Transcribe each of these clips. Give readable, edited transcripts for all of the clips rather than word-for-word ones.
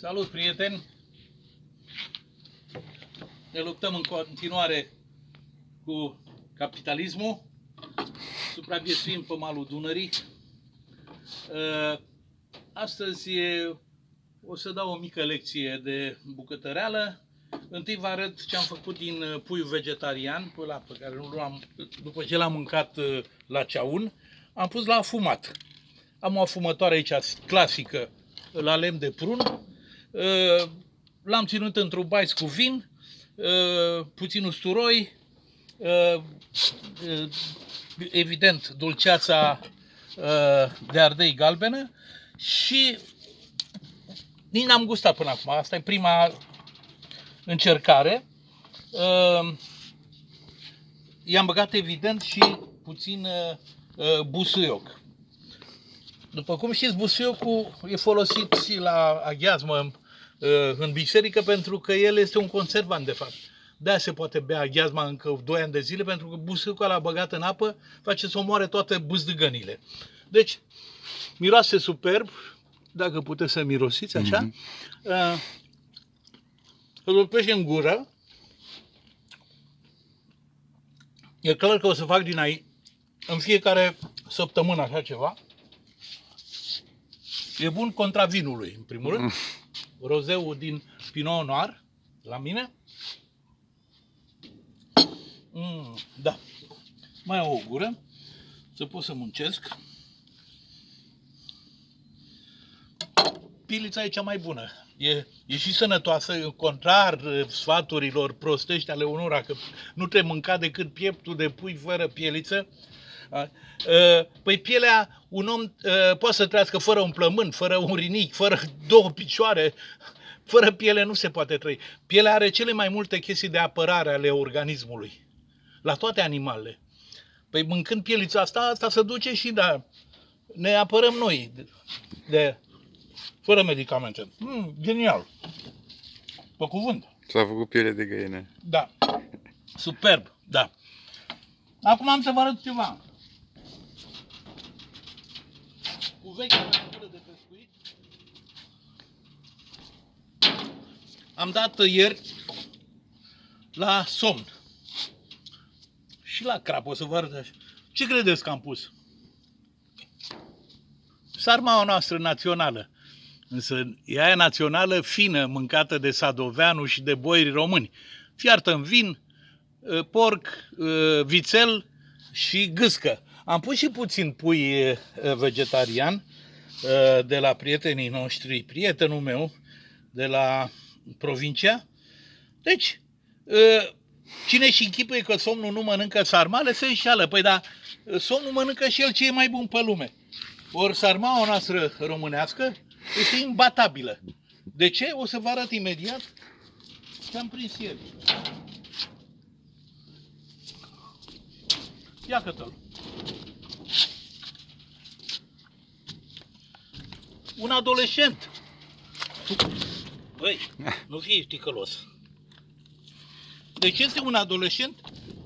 Salut, prieteni! Ne luptăm în continuare cu capitalismul, supraviețuim pe malul Dunării. Astăzi o să dau o mică lecție de bucătăreală. Întâi vă arăt ce am făcut din puiul vegetarian, ăla pe care nu l-am, după ce l-am mâncat la ceaun, am pus la afumat. Am o afumătoare aici clasică la lemn de prun. L-am ținut într-un baiț cu vin, puțin usturoi, evident dulceața de ardei galbenă și nici n-am gustat până acum. Asta e prima încercare. I-am băgat evident și puțin busuioc. După cum știți, busuiocul e folosit și la aghiazmă în biserică pentru că el este un conservant, de fapt. De-aia se poate bea aghiazma încă 2 ani de zile, pentru că busuiocul ăla băgat în apă face să omoare toate bâzdăgănile. Deci, miroase superb, dacă puteți să mirosiți așa. Îl pește în gură. E clar că o să fac din aici în fiecare săptămână așa ceva. E bun contra vinului, în primul rând. Rozeul din Pinot Noir, la mine. Da. Mai o gură, să pot să muncesc. Pilița e cea mai bună. E și sănătoasă, contrar sfaturilor prostești ale unora, că nu trebuie mânca decât pieptul de pui fără pieliță. Păi pielea, un om poate să trăiască fără un plămân, fără un rinichi, fără 2 picioare, fără piele nu se poate trăi. Pielea are cele mai multe chestii de apărare ale organismului, la toate animalele. Păi mâncând pielița asta se duce și ne apărăm noi, fără medicamente. Genial, pe cuvânt. S-a făcut piele de găină. Da, superb, da. Acum am să vă arăt ceva. Cu vechea măsură de pescuit am dat ieri la somn și la crap, o să vă arăt așa. Ce credeți că am pus? Sarmaua noastră națională, însă e aia națională fină, mâncată de sadoveanu și de boierii români, fiartă în vin, porc, vițel și gâscă. Am pus și puțin pui vegetarian de la prietenii noștri, prietenul meu de la provincia. Deci, cine și închipuie că somnul nu mănâncă sarmale, se înșeală. Păi da, somnul mănâncă și el ce e mai bun pe lume. Ori sarmaua noastră românească este imbatabilă. De ce? O să vă arăt imediat ce am prins ieri. Iată-l. Un adolescent. Băi, nu fii ticălos. Deci este un adolescent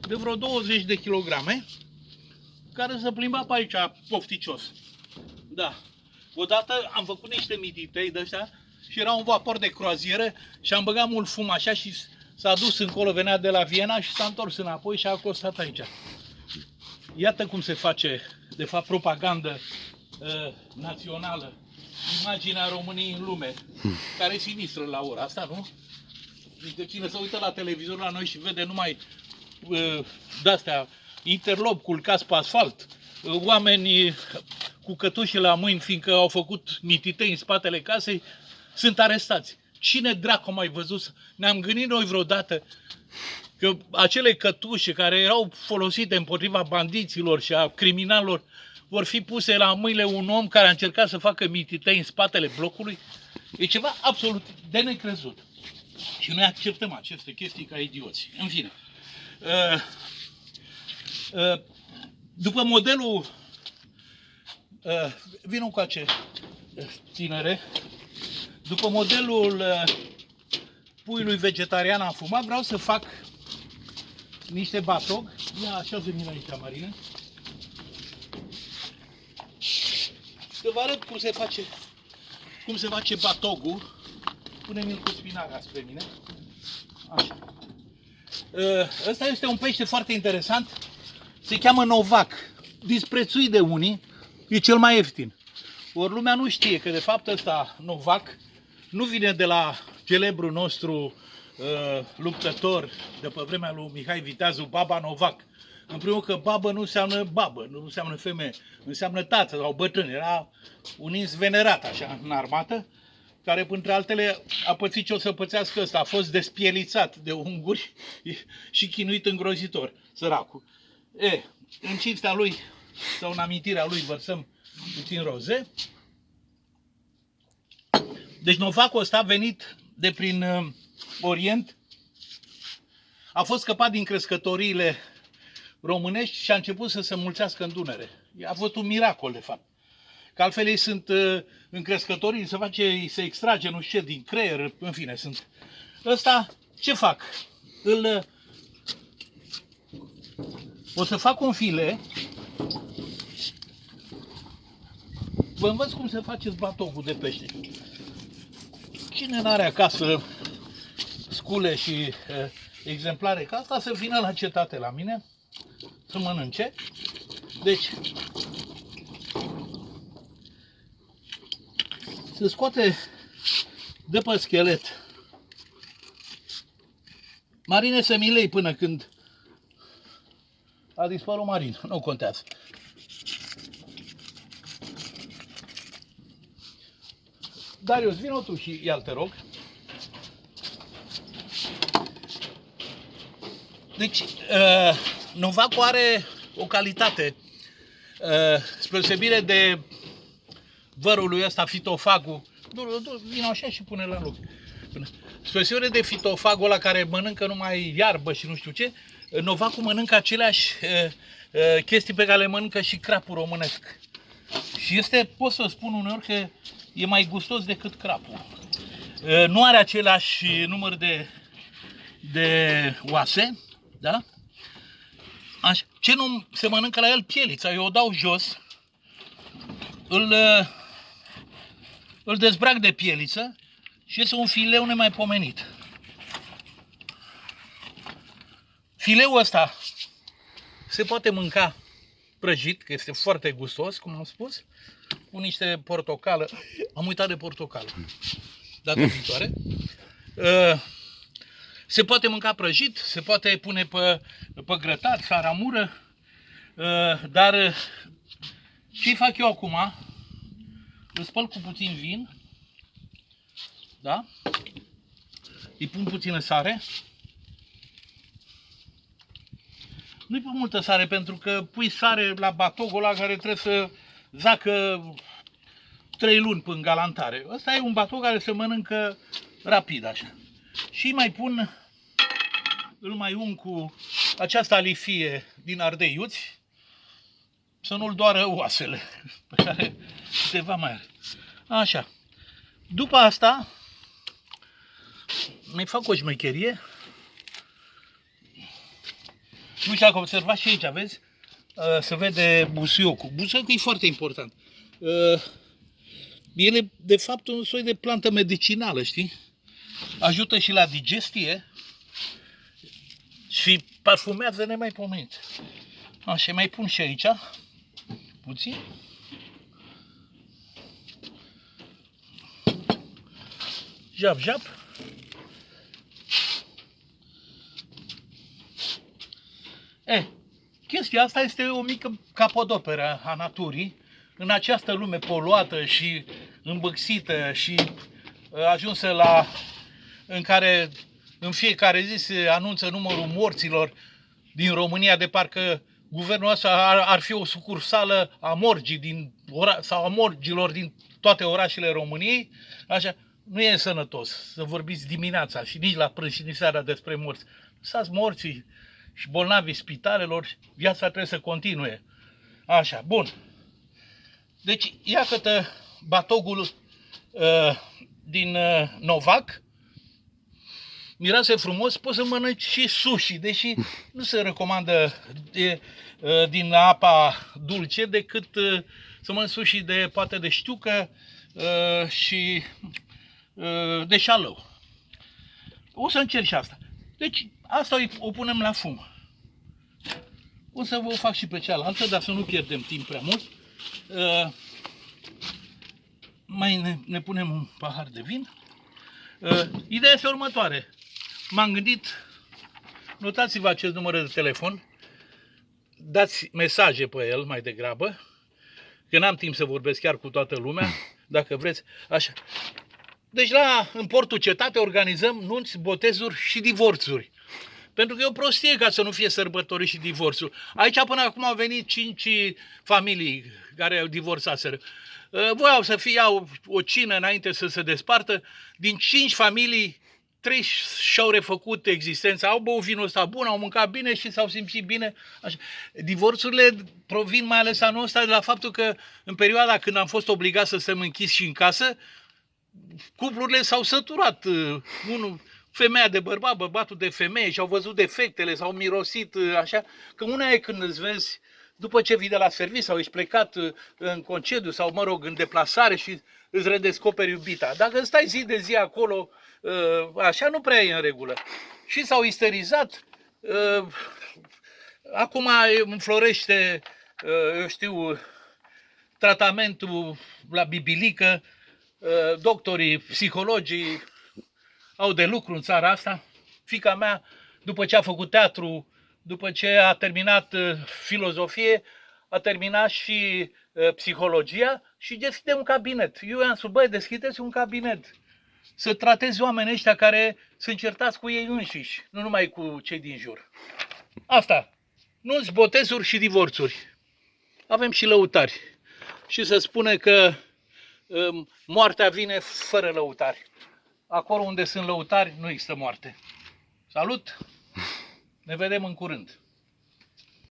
de vreo 20 de kilograme care se plimba pe aici, pofticios. Da. Odată am făcut niște mititei de ăștia și era un vapor de croazieră și am băgat mult fum așa și s-a dus încolo, venea de la Viena și s-a întors înapoi și a costat aici. Iată cum se face, de fapt, propagandă națională, imaginea României în lume, care e sinistră la ora asta, nu? Adică cine se uită la televizor la noi și vede numai de-astea, interlop culcați pe asfalt, oameni cu cătușe la mâini, fiindcă au făcut mititei în spatele casei, sunt arestați. Cine dracu a mai văzut? Ne-am gândit noi vreodată că acele cătușe care erau folosite împotriva bandiților și a criminalilor vor fi puse la mâinile un om care a încercat să facă mititei în spatele blocului? E ceva absolut de necrezut. Și noi acceptăm aceste chestii ca idioți. În fine. După modelul... Vino cu ace, tinere. După modelul puiului vegetarian afumat, vreau să fac niște batog. Ia așa veni aici, Marina. Să vă arăt cum se face batogul Pune-mi-l cu spinaca spre mine. Așa. Ăsta este un pește foarte interesant. Se cheamă Novac. Disprețuit de unii, e cel mai ieftin. Ori lumea nu știe că de fapt ăsta Novac nu vine de la celebrul nostru luptător de pe vremea lui Mihai Viteazu, Baba Novac. În primul că babă nu înseamnă babă, nu înseamnă femeie, înseamnă tată sau bătrân. Era un ins venerat așa în armată, care printre altele a pățit ce o să pățească ăsta. A fost despielițat de unguri și chinuit îngrozitor, săracul. În cinstea lui sau în amintirea lui vărsăm puțin roze. Deci Novacul ăsta a venit de prin Orient, a fost scăpat din crescătoriile românești și a început să se mulțească în Dunăre. A fost un miracol, de fapt. Că altfel ei sunt în crescătorii, se extrage nu știu ce din creier, în fine, sunt. Ăsta, ce fac? O să fac un file. Vă învăț cum să faceți batogul de pește. Cine n-are acasă scule și exemplare ca asta, să vină la cetate la mine, să mănânce. Deci, se scoate de pe schelet Marine Semilei până când a dispărut Marin, nu contează. Darius, vino tu și ia-l, te rog. Deci, Novacul are o calitate, spre deosebire de vărul lui ăsta, Fitofagul. Vino așa și pune la loc. Spre deosebire de Fitofagul ăla care mănâncă numai iarbă și nu știu ce, Novacul mănâncă aceleași chestii pe care le mănâncă și crapul românesc. Și este, pot să spun uneori că e mai gustos decât crapul. Nu are același număr de oase, da? Așa. Ce nu se mănâncă la el? Pielița. Eu o dau jos, îl dezbrac de pieliță și este un fileu nemaipomenit. Fileul ăsta se poate mânca prăjit, că este foarte gustos, cum am spus, cu niște portocală. Am uitat de portocală. Data viitoare. Se poate mânca prăjit, se poate pune pe grătar, saramură, dar ce fac eu acum? Îl spăl cu puțin vin, da? Îi pun puțină sare. Nu-i pun multă sare, pentru că pui sare la batogul ăla care trebuie să zacă 3 luni până în galantare. Ăsta e un batog care se mănâncă rapid așa. Și îl mai un cu această alifie din ardeiuți, să nu-l doară oasele, pe care câteva mai are. Așa. După asta, mai fac o șmecherie. Nu știu dacă observați și aici, aveți? Se vede busuiocul. Busuiocul e foarte important. El e, de fapt, un soi de plantă medicinală, știi? Ajută și la digestie și parfumează nemaipomenit. Așa, mai pun și aici puțin. Jap, jap. Chestia asta este o mică capodoperă a naturii în această lume poluată și îmbâxită și ajunsă în care în fiecare zi se anunță numărul morților din România, de parcă guvernul ăsta ar fi o sucursală a morgii sau a morgilor din toate orașele României. Așa, nu e sănătos să vorbiți dimineața și nici la prânz și nici seara despre morți. Lăsați morții și bolnavii spitalelor, viața trebuie să continue. Așa, bun. Deci, iată batogul din Novac. Miroase frumos, poți să mănânci și sushi, deși nu se recomandă din apa dulce, decât să mănânci sushi poate de știucă și de șalău. O să încerc și asta. Deci asta o punem la fum. O să vă fac și pe cealaltă, dar să nu pierdem timp prea mult. Mai ne punem un pahar de vin. Ideea este următoare. M-am gândit, notați-vă acest număr de telefon, dați mesaje pe el mai degrabă, că n-am timp să vorbesc chiar cu toată lumea, dacă vreți, așa. Deci în Portul Cetate organizăm nunți, botezuri și divorțuri. Pentru că e o prostie ca să nu fie sărbători și divorțul. Aici până acum au venit 5 familii care au divorțaseră. Voiau să fie o cină înainte să se despartă. Din 5 familii, 3 și-au refăcut existența. Au băut vinul ăsta bun, au mâncat bine și s-au simțit bine. Așa. Divorțurile provin mai ales anul ăsta de la faptul că în perioada când am fost obligat să stăm închis și în casă, cuplurile s-au săturat. Femeia de bărbat, bărbatul de femeie și au văzut defectele, s-au mirosit așa. Că una e când îți vezi după ce vii de la serviciu sau ești plecat în concediu sau, mă rog, în deplasare și îți redescoperi iubita. Dacă stai zi de zi acolo, așa nu prea e în regulă. Și s-au isterizat. Acum înflorește, eu știu, tratamentul la bibilică, doctorii, psihologii au de lucru în țara asta. Fiica mea, după ce a făcut teatru, după ce a terminat filozofie, a terminat și psihologia și deschide un cabinet. Eu i-am spus, băi, deschideți un cabinet. Să tratezi oamenii ăștia care sunt certați cu ei înșiși, nu numai cu cei din jur. Asta. Nunți, botezuri și divorțuri. Avem și lăutari. Și se spune că moartea vine fără lăutari. Acolo unde sunt lăutari, nu există moarte. Salut! Ne vedem în curând!